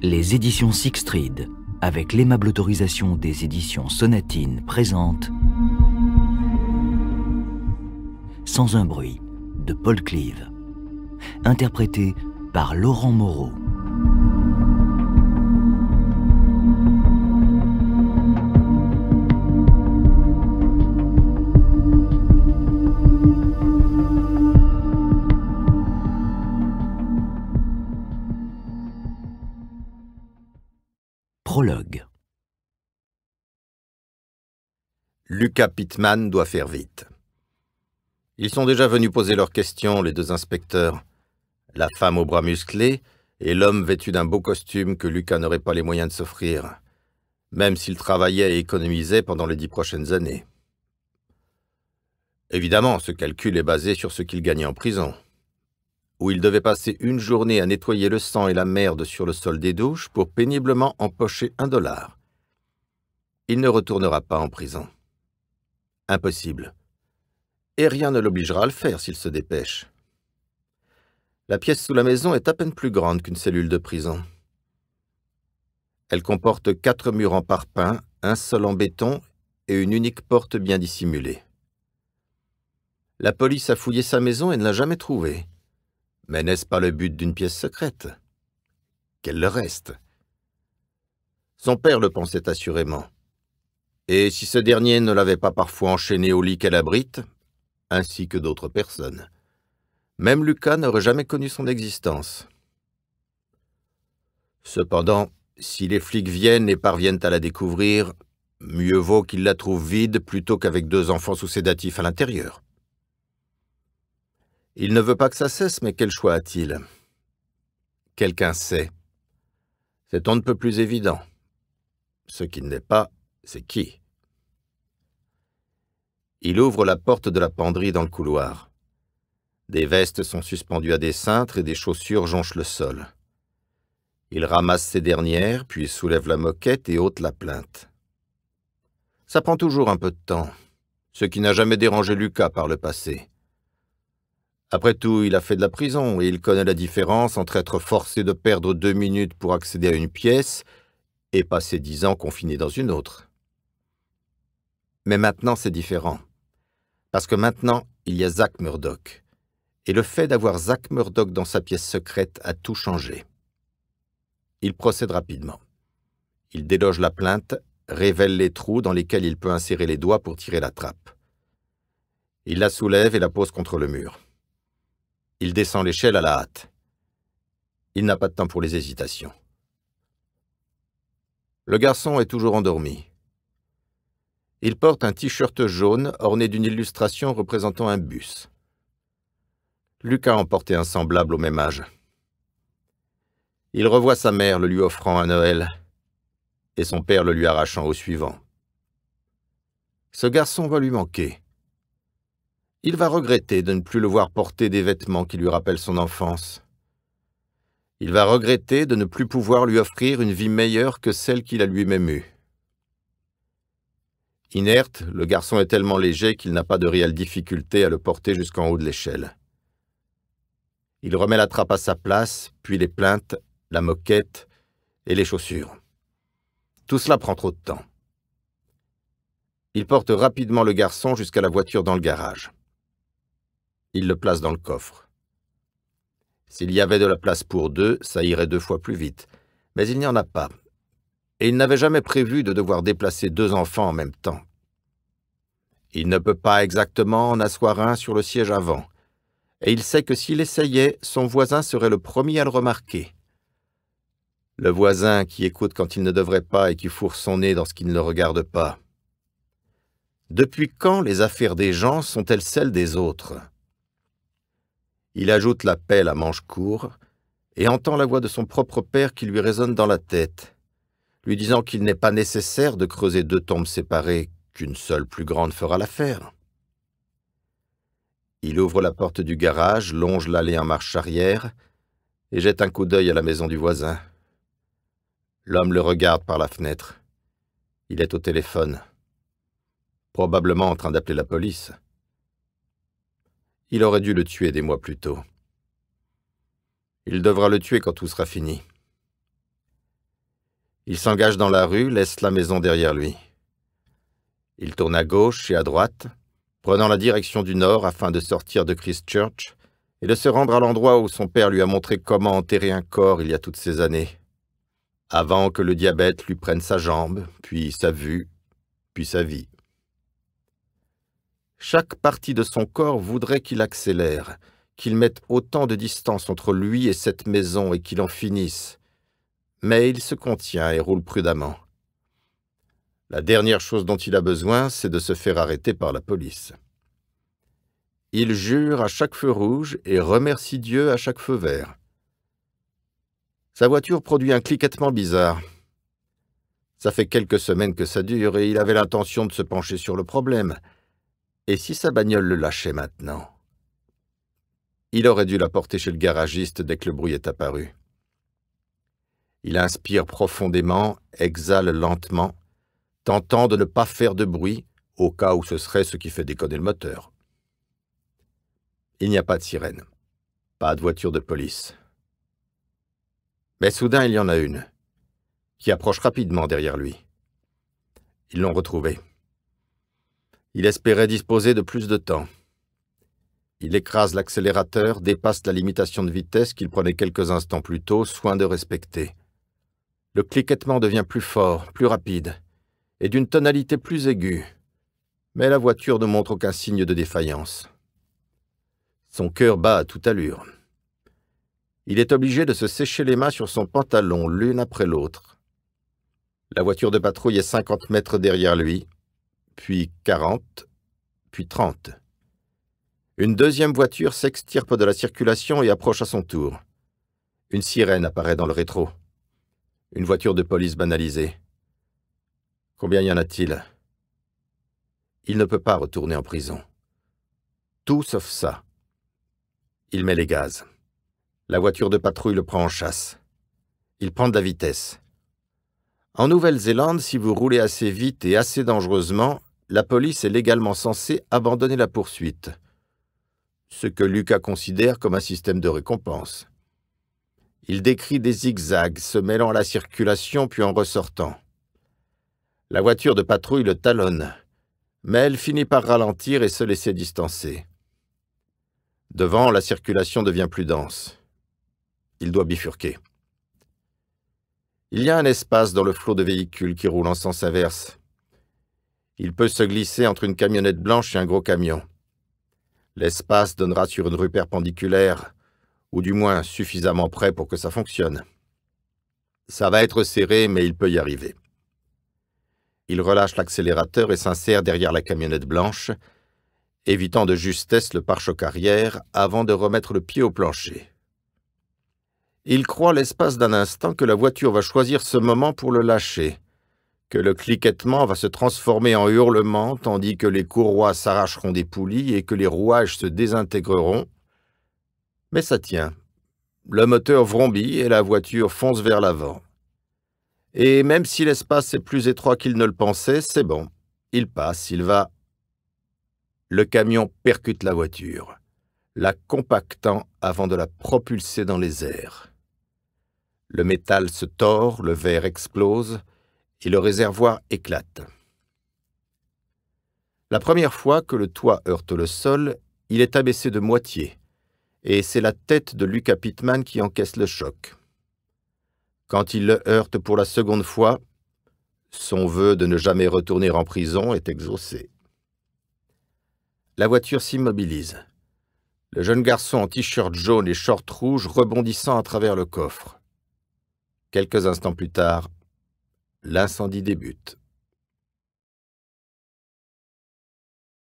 Les éditions Sixtreed, avec l'aimable autorisation des éditions Sonatine, présentent Sans un bruit, de Paul Cleave, interprété par Laurent Moreau. Prologue. Lucas Pittman doit faire vite. Ils sont déjà venus poser leurs questions, les deux inspecteurs, la femme aux bras musclés et l'homme vêtu d'un beau costume que Lucas n'aurait pas les moyens de s'offrir, même s'il travaillait et économisait pendant les 10 prochaines années. Évidemment, ce calcul est basé sur ce qu'il gagnait en prison, où il devait passer une journée à nettoyer le sang et la merde sur le sol des douches pour péniblement empocher $1. Il ne retournera pas en prison. Impossible. Et rien ne l'obligera à le faire s'il se dépêche. La pièce sous la maison est à peine plus grande qu'une cellule de prison. Elle comporte 4 murs en parpaing, un seul en béton et une unique porte bien dissimulée. La police a fouillé sa maison et ne l'a jamais trouvée. Mais n'est-ce pas le but d'une pièce secrète? Qu'elle le reste. Son père le pensait assurément. Et si ce dernier ne l'avait pas parfois enchaîné au lit qu'elle abrite, ainsi que d'autres personnes, même Lucas n'aurait jamais connu son existence. Cependant, si les flics viennent et parviennent à la découvrir, mieux vaut qu'ils la trouvent vide plutôt qu'avec 2 enfants sous sédatifs à l'intérieur. Il ne veut pas que ça cesse, mais quel choix a-t-il? Quelqu'un sait. C'est on ne peut plus évident. Ce qui ne l'est pas, c'est qui? Il ouvre la porte de la penderie dans le couloir. Des vestes sont suspendues à des cintres et des chaussures jonchent le sol. Il ramasse ces dernières, puis soulève la moquette et ôte la plainte. Ça prend toujours un peu de temps, ce qui n'a jamais dérangé Lucas par le passé. Après tout, il a fait de la prison et il connaît la différence entre être forcé de perdre 2 minutes pour accéder à une pièce et passer 10 ans confiné dans une autre. Mais maintenant, c'est différent. Parce que maintenant, il y a Zach Murdoch. Et le fait d'avoir Zach Murdoch dans sa pièce secrète a tout changé. Il procède rapidement. Il déloge la plainte, révèle les trous dans lesquels il peut insérer les doigts pour tirer la trappe. Il la soulève et la pose contre le mur. Il descend l'échelle à la hâte. Il n'a pas de temps pour les hésitations. Le garçon est toujours endormi. Il porte un t-shirt jaune orné d'une illustration représentant un bus. Lucas en portait un semblable au même âge. Il revoit sa mère le lui offrant à Noël et son père le lui arrachant au suivant. Ce garçon va lui manquer. Il va regretter de ne plus le voir porter des vêtements qui lui rappellent son enfance. Il va regretter de ne plus pouvoir lui offrir une vie meilleure que celle qu'il a lui-même eue. Inerte, le garçon est tellement léger qu'il n'a pas de réelle difficulté à le porter jusqu'en haut de l'échelle. Il remet la trappe à sa place, puis les plaintes, la moquette et les chaussures. Tout cela prend trop de temps. Il porte rapidement le garçon jusqu'à la voiture dans le garage. Il le place dans le coffre. S'il y avait de la place pour 2, ça irait 2 fois plus vite. Mais il n'y en a pas. Et il n'avait jamais prévu de devoir déplacer 2 enfants en même temps. Il ne peut pas exactement en asseoir un sur le siège avant. Et il sait que s'il essayait, son voisin serait le premier à le remarquer. Le voisin qui écoute quand il ne devrait pas et qui fourre son nez dans ce qui ne le regarde pas. Depuis quand les affaires des gens sont-elles celles des autres? Il ajoute la pelle à manche court et entend la voix de son propre père qui lui résonne dans la tête, lui disant qu'il n'est pas nécessaire de creuser 2 tombes séparées, qu'une seule plus grande fera l'affaire. Il ouvre la porte du garage, longe l'allée en marche arrière et jette un coup d'œil à la maison du voisin. L'homme le regarde par la fenêtre. Il est au téléphone, probablement en train d'appeler la police. Il aurait dû le tuer des mois plus tôt. Il devra le tuer quand tout sera fini. Il s'engage dans la rue, laisse la maison derrière lui. Il tourne à gauche et à droite, prenant la direction du nord afin de sortir de Christchurch et de se rendre à l'endroit où son père lui a montré comment enterrer un corps il y a toutes ces années, avant que le diabète lui prenne sa jambe, puis sa vue, puis sa vie. Chaque partie de son corps voudrait qu'il accélère, qu'il mette autant de distance entre lui et cette maison et qu'il en finisse. Mais il se contient et roule prudemment. La dernière chose dont il a besoin, c'est de se faire arrêter par la police. Il jure à chaque feu rouge et remercie Dieu à chaque feu vert. Sa voiture produit un cliquetement bizarre. Ça fait quelques semaines que ça dure et il avait l'intention de se pencher sur le problème. Et si sa bagnole le lâchait maintenant? Il aurait dû la porter chez le garagiste dès que le bruit est apparu. Il inspire profondément, exhale lentement, tentant de ne pas faire de bruit, au cas où ce serait ce qui fait déconner le moteur. Il n'y a pas de sirène, pas de voiture de police. Mais soudain, il y en a une, qui approche rapidement derrière lui. Ils l'ont retrouvé. Il espérait disposer de plus de temps. Il écrase l'accélérateur, dépasse la limitation de vitesse qu'il prenait quelques instants plus tôt, soin de respecter. Le cliquetement devient plus fort, plus rapide, et d'une tonalité plus aiguë, mais la voiture ne montre aucun signe de défaillance. Son cœur bat à toute allure. Il est obligé de se sécher les mains sur son pantalon, l'une après l'autre. La voiture de patrouille est 50 mètres derrière lui, puis 40, puis 30. Une deuxième voiture s'extirpe de la circulation et approche à son tour. Une sirène apparaît dans le rétro. Une voiture de police banalisée. Combien y en a-t-il? Il ne peut pas retourner en prison. Tout sauf ça. Il met les gaz. La voiture de patrouille le prend en chasse. Il prend de la vitesse. En Nouvelle-Zélande, si vous roulez assez vite et assez dangereusement, la police est légalement censée abandonner la poursuite. Ce que Lucas considère comme un système de récompense. Il décrit des zigzags, se mêlant à la circulation puis en ressortant. La voiture de patrouille le talonne, mais elle finit par ralentir et se laisser distancer. Devant, la circulation devient plus dense. Il doit bifurquer. Il y a un espace dans le flot de véhicules qui roulent en sens inverse. Il peut se glisser entre une camionnette blanche et un gros camion. L'espace donnera sur une rue perpendiculaire, ou du moins suffisamment près pour que ça fonctionne. Ça va être serré, mais il peut y arriver. Il relâche l'accélérateur et s'insère derrière la camionnette blanche, évitant de justesse le pare-choc arrière avant de remettre le pied au plancher. Il croit l'espace d'un instant que la voiture va choisir ce moment pour le lâcher, que le cliquettement va se transformer en hurlement tandis que les courroies s'arracheront des poulies et que les rouages se désintégreront. Mais ça tient. Le moteur vrombit et la voiture fonce vers l'avant. Et même si l'espace est plus étroit qu'il ne le pensait, c'est bon. Il passe, il va. Le camion percute la voiture, la compactant avant de la propulser dans les airs. Le métal se tord, le verre explose et le réservoir éclate. La première fois que le toit heurte le sol, il est abaissé de moitié, et c'est la tête de Lucas Pittman qui encaisse le choc. Quand il le heurte pour la seconde fois, son vœu de ne jamais retourner en prison est exaucé. La voiture s'immobilise. Le jeune garçon en t-shirt jaune et short rouge rebondissant à travers le coffre. Quelques instants plus tard, l'incendie débute.